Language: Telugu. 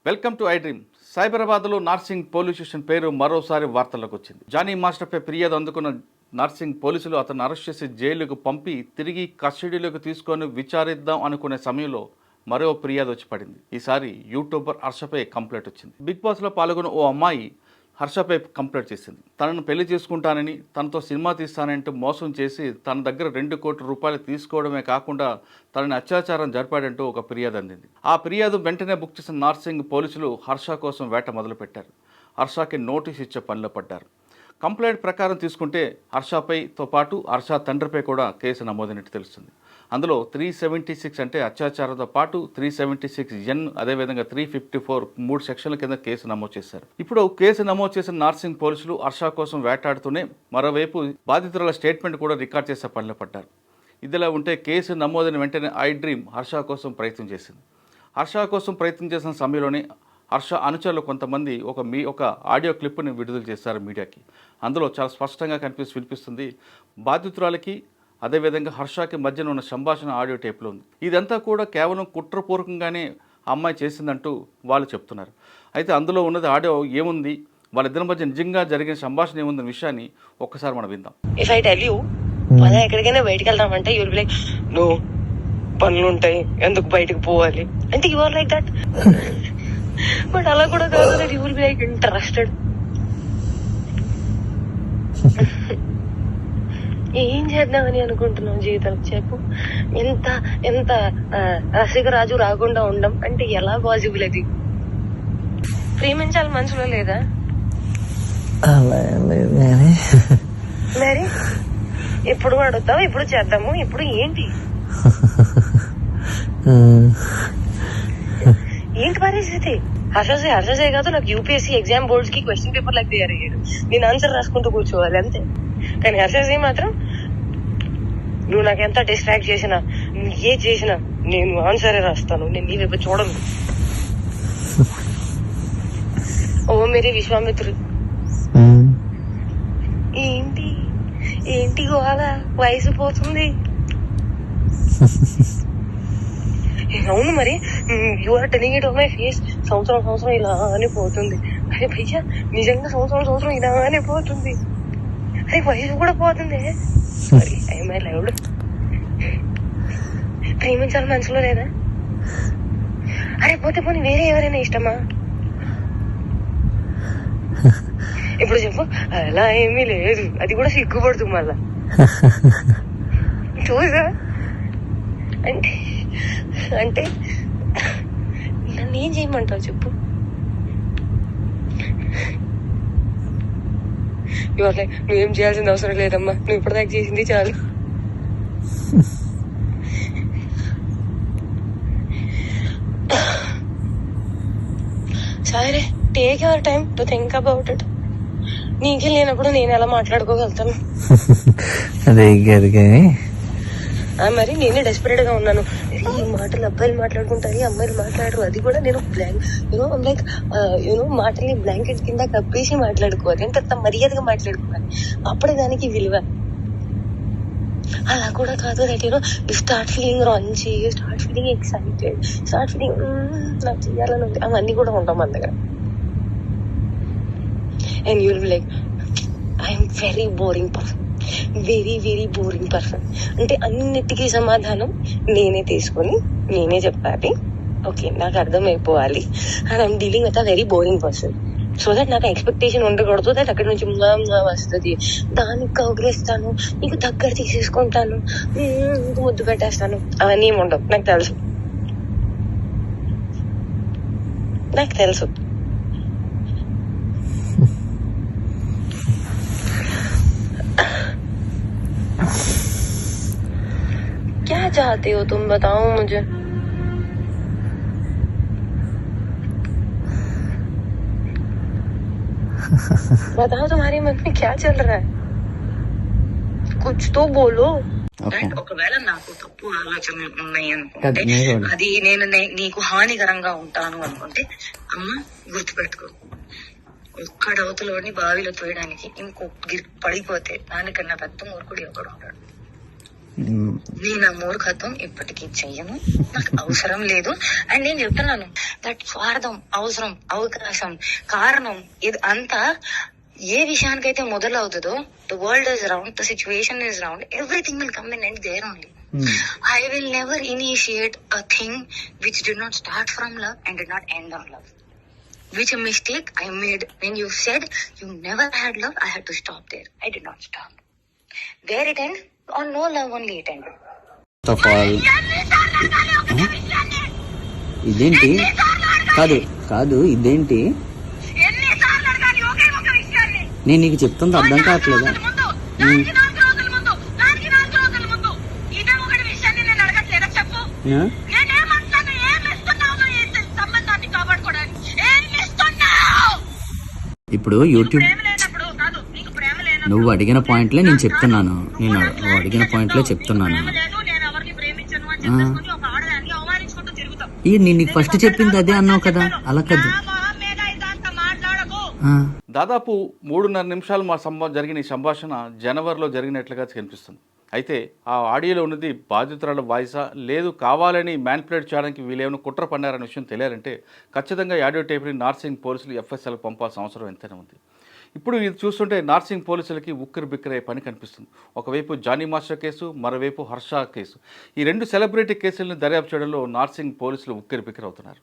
Welcome to iDream. సైబరాబాద్లో నార్సింగ్ పోలీస్ స్టేషన్ పేరు మరోసారి వార్తల్లోకి వచ్చింది. జానీ మాస్టర్పై ఫిర్యాదు అందుకున్న నార్సింగ్ పోలీసులు అతను అరెస్ట్ చేసి జైలుకు పంపి తిరిగి కస్టడీలోకి తీసుకొని విచారిద్దాం అనుకునే సమయంలో మరో ఫిర్యాదు వచ్చి పడింది. ఈసారి యూట్యూబర్ హర్షపై కంప్లైంట్ వచ్చింది. బిగ్ బాస్లో పాల్గొన్న ఓ అమ్మాయి హర్షపై కంప్లైంట్ చేసింది. తనను పెళ్లి చేసుకుంటానని, తనతో సినిమా తీస్తానంటూ మోసం చేసి తన దగ్గర 2 కోట్ల రూపాయలు తీసుకోవడమే కాకుండా తనని అత్యాచారం జరిపాడంటూ ఒక ఫిర్యాదు అందింది. ఆ ఫిర్యాదు వెంటనే బుక్ చేసిన నార్సింగ్ పోలీసులు హర్ష కోసం వేట మొదలుపెట్టారు. హర్షకి నోటీస్ ఇచ్చే పనిలో పడ్డారు. కంప్లైంట్ ప్రకారం తీసుకుంటే హర్షపైతో పాటు హర్ష తండ్రిపై కూడా కేసు నమోదైనట్టు తెలుస్తుంది. అందులో 376 అంటే అత్యాచారంతో పాటు 376N, అదేవిధంగా 354 3 సెక్షన్ల కింద కేసు నమోదు చేశారు. ఇప్పుడు కేసు నమోదు చేసిన నార్సింగ్ పోలీసులు హర్ష కోసం వేటాడుతూనే మరోవైపు బాధితురాల స్టేట్మెంట్ కూడా రికార్డ్ చేసే పనిలో పడ్డారు. ఇదిలా ఉంటే కేసు నమోదైన వెంటనే ఐ డ్రీమ్ హర్ష కోసం ప్రయత్నం చేసింది. హర్ష కోసం ప్రయత్నం చేసిన సమయంలోనే హర్ష అనుచరులు కొంతమంది ఒక ఆడియో క్లిప్ని విడుదల చేశారు మీడియాకి. అందులో చాలా స్పష్టంగా వినిపిస్తుంది. బాధితురాలకి అదేవిధంగా హర్షకి మధ్యన ఉన్న సంభాషణ ఆడియో టేప్లో ఉంది. ఇదంతా కూడా కేవలం కుట్రపూర్వకంగానే అమ్మాయి చేసిందంటూ వాళ్ళు చెప్తున్నారు. అయితే అందులో ఉన్నది ఆడియో ఏముంది, వాళ్ళిద్దరి మధ్య నిజంగా జరిగిన సంభాషణ ఏముందన్న విషయాన్ని ఒక్కసారి మనం విందాం. ఇఫ్ ఐ టెల్ యూ మనం ఎక్కడికైనా బయటకు వెళ్దామంటే యూర్ బి లైక్ నో, పనులు ఉంటాయి, ఎందుకు బయటకు పోవాలి అంటే you are like that. But అలా కూడా కాదు, that you will be like interested. ఏం చేద్దామని అనుకుంటున్నావు జీవితం చెప్పు. ఎంత ఎంత రసికరాజు రాకుండా ఉండం అంటే ఎలా పాసిబుల్? అది ప్రేమించాలి మనసులో లేదా? మరి ఎప్పుడు అడుగుతావు, ఇప్పుడు చేద్దాము, ఇప్పుడు ఏంటి ఏంటి పరిస్థితి? హర్షసే కాదు, నాకు యూపీఎస్సీ ఎగ్జామ్ బోర్డ్స్ కి క్వశ్చన్ పేపర్ లాగా తయారు అయ్యాడు. నేను ఆన్సర్ రాసుకుంటూ కూర్చోవాలి అంతే. కానీ హర్షసే మాత్రం నువ్వు నాకు ఎంత డిస్ట్రాక్ట్ చేసినా, ఏ చేసినా నేను ఆన్సరే రాస్తాను, నేను నీ వైపు చూడను. ఓ మేరీ విశ్వామిత్రుడు. ఏంటి ఏంటి గోవాల వయసు పోతుంది. అవును మరి, you are telling it on my face. సంవత్సరం ఇలానే పోతుంది. అరే భయ్యా, నిజంగా సంవత్సరం ఇలానే పోతుంది. అరే వయసు కూడా పోతుంది. Sorry, I my loved. ప్రేమించాలి మనసులో లేదా? అరే పోతే పోనీ వేరే ఎవరైనా ఇష్టమా? ఇప్పుడు చెప్పు. అలా ఏమీ లేదు, అది కూడా సిగ్గుపడుతుంది మళ్ళా. చూసా అంటే అంటే నన్ను ఏం చేయమంటావు చెప్పు. ఇవాళ నువ్వేం చేయాల్సిన అవసరం లేదమ్మా, నువ్వు ఇప్పటిదాకా చేసింది చాలు. సరే, take your time to think about it. నీకే లేనప్పుడు నేను ఎలా మాట్లాడుకోగలుగుతాను? మరి నేనే డెస్పరేట్ గా ఉన్నాను. ఈ మాటలు అబ్బాయిలు మాట్లాడుకుంటారు, అమ్మాయిలు మాట్లాడరు. అది కూడా నేను లైక్ మాటల్ని బ్లాంకెట్ కింద కప్పేసి మాట్లాడుకోవాలి. అంటే అంత మర్యాదగా మాట్లాడుకోవాలి, అప్పుడే దానికి విలువ. అలా కూడా కాదు, దట్ యు స్టార్ట్ ఫీలింగ్ రాంచి, start feeling excited, start feeling నాకు చేయాలని ఉంది. అవన్నీ కూడా ఉంటాం మన దగ్గర. And you will be like I'm very boring person, very very boring person. అంటే అన్నిటికీ సమాధానం నేనే తీసుకొని నేనే చెప్పాలి. ఓకే, నాకు అర్థమైపోవాలి. And I'm dealing with a very boring person. So that నాకు ఎక్స్పెక్టేషన్ ఉండకూడదు. దట్ అక్కడి నుంచి వస్తుంది, దానికి కౌగిలిస్తాను, నీకు దగ్గర తీసేసుకుంటాను, ముద్దు పెట్టేస్తాను, అవన్నీ ఏమి ఉండవు. నాకు తెలుసు. क्या चाहते हो तुम, बताओ मुझे. बताओ तुम्हारे मन में क्या चल रहा है, कुछ तो बोलो. ఒకవేళ నాకు తప్పు ఆలోచనలు ఉన్నాయి అనుకుంటే, అది నేను నీకు హానికరంగా ఉంటాను అనుకుంటే, అమ్మ గుర్తుపెట్టుకో, ఒక్కడవతలోని బావిలో తోయడానికి ఇంకొక పడిపోతే దానికన్నా పెద్ద మూర్ఖుడు ఎవడు ఉంటాడు. నేను ఆ మూర్ఖత్వం ఇప్పటికీ చెయ్యను, నాకు అవసరం లేదు. అండ్ నేను చెప్తున్నాను దట్ స్వార్థం, అవసరం, అవకాశం, కారణం ఇది అంతా ఏ విషయానికైతే మొదలవుతుందో, the world is round, the situation is round, everything will come in and there only. I will never initiate a thing which did not start from love and did not end on love. Which a mistake I made when you said you never had love, I had to stop there. I did not stop. Where it end? On no love only it ended. First of all, ఇదేంటి కాదు ఇదేంటి నేను నీకు చెప్తుంది అర్థం కావట్లేదా? ఇప్పుడు యూట్యూబ్ నువ్వు అడిగిన పాయింట్లే నేను చెప్తున్నాను. నువ్వు అడిగిన పాయింట్లే చెప్తున్నాను. నేను నీకు ఫస్ట్ చెప్పింది అదే అన్నావు కదా, అలా కదా. దాదాపు 3.5 నిమిషాలు జరిగిన ఈ సంభాషణ జనవరిలో జరిగినట్లుగా కనిపిస్తుంది. అయితే ఆ ఆడియోలో ఉన్నది బాధితురాల వాయిసా, లేదు కావాలని మ్యానిపులేట్ చేయడానికి వీళ్ళేమైనా కుట్ర పన్నారనే విషయం తెలియాలంటే ఖచ్చితంగా ఆడియో టేప్ని నార్సింగ్ పోలీసులు ఎఫ్ఎస్ఎల్ పంపాల్సిన అవసరం ఎంతైనా ఉంది. ఇప్పుడు ఇది చూస్తుంటే నార్సింగ్ పోలీసులకి ఉక్కిరి బిక్కిరే పని కనిపిస్తుంది. ఒకవైపు జానీ మాస్టర్ కేసు, మరోవైపు హర్ష కేసు. ఈ 2 సెలబ్రిటీ కేసులను దర్యాప్తు చేయడంలో నార్సింగ్ పోలీసులు ఉక్కిరి బిక్కిరి అవుతున్నారు.